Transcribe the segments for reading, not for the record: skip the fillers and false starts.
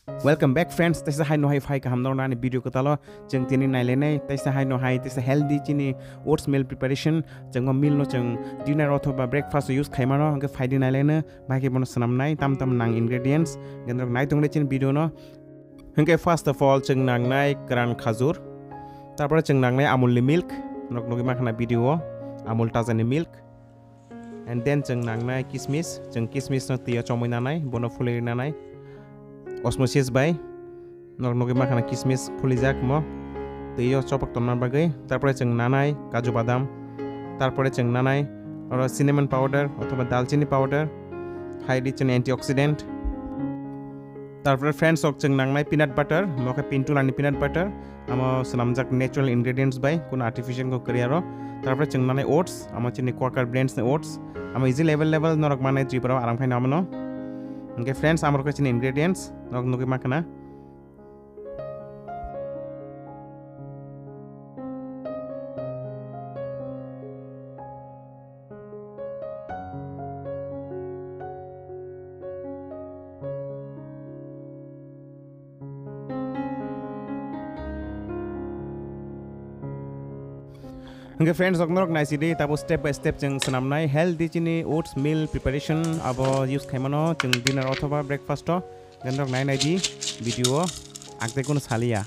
Welcome back friends. Taisa hai no hai phai ka hamdor nani video ko talo jeng tini nai lenai taisa hai no hai taisa healthy chini oats meal preparation jeng meal no jeng dinner othoba breakfast use khaima no hangke phai di nai lena bhai bono sanam nai tam nang ingredients gendrok nai tongle chin video no hangke first of all jeng nang nai kran khajur tarpore jeng nang nai amul milk nok nogi makhana video amul tazani milk and then jeng nang nai kismis no tia chomoi nanai bono fulei nanai osmosis by nogi makhana kismis fulijak mo teiyo chopak tomnar bagai tarpore jeng nanai kaju badam tarpore jeng nanai oro cinnamon powder othoba dalchini powder high rich in antioxidant tarpore friends ok jeng nangnai peanut butter moke pintulani peanut butter amo sanamjak natural ingredients by kono artificial ko kriaro tarpore jeng nanai oats amo chini quaker brands ni oats amo easy level norok manai triparo aram khai namno okay friends amar ko chini ingredients nok nogi makana okay friends ok norok naisi de tabo step by step jeng sanamnai healthy chini oats meal preparation abo use khaimano jeng dinner othoba breakfast gendrok nai di video akte kono salia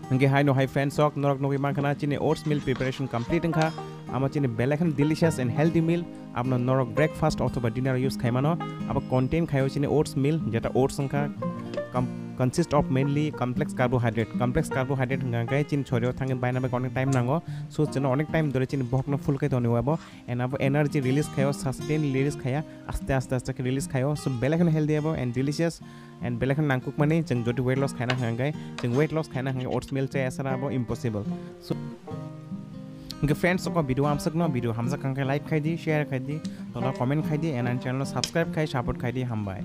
Hingga hi friends sok norok nogi mangkana chini oats meal preparation complete engka ama chini belakan delicious and healthy meal apno norok breakfast othoba dinner use khaimano aba contain khayo chini oats meal jeta oats engka consist of mainly complex carbohydrate hingga kai chin chorio thangen baina ba onek time nango so chino onek time dore chin bokna full kai toni wabo and abo energy release khayo sustain release khaya aste ke release khayo so belakan healthy abo and delicious and belakan nangkuk mane jeng jodi weight loss khaina hangai jeng weight loss khaina hangai oats meal che asara abo impossible so hingga friends ko video amsak no video hamza kankai like khai di share khai di tola comment khai di and channel subscribe khai support khai di hambai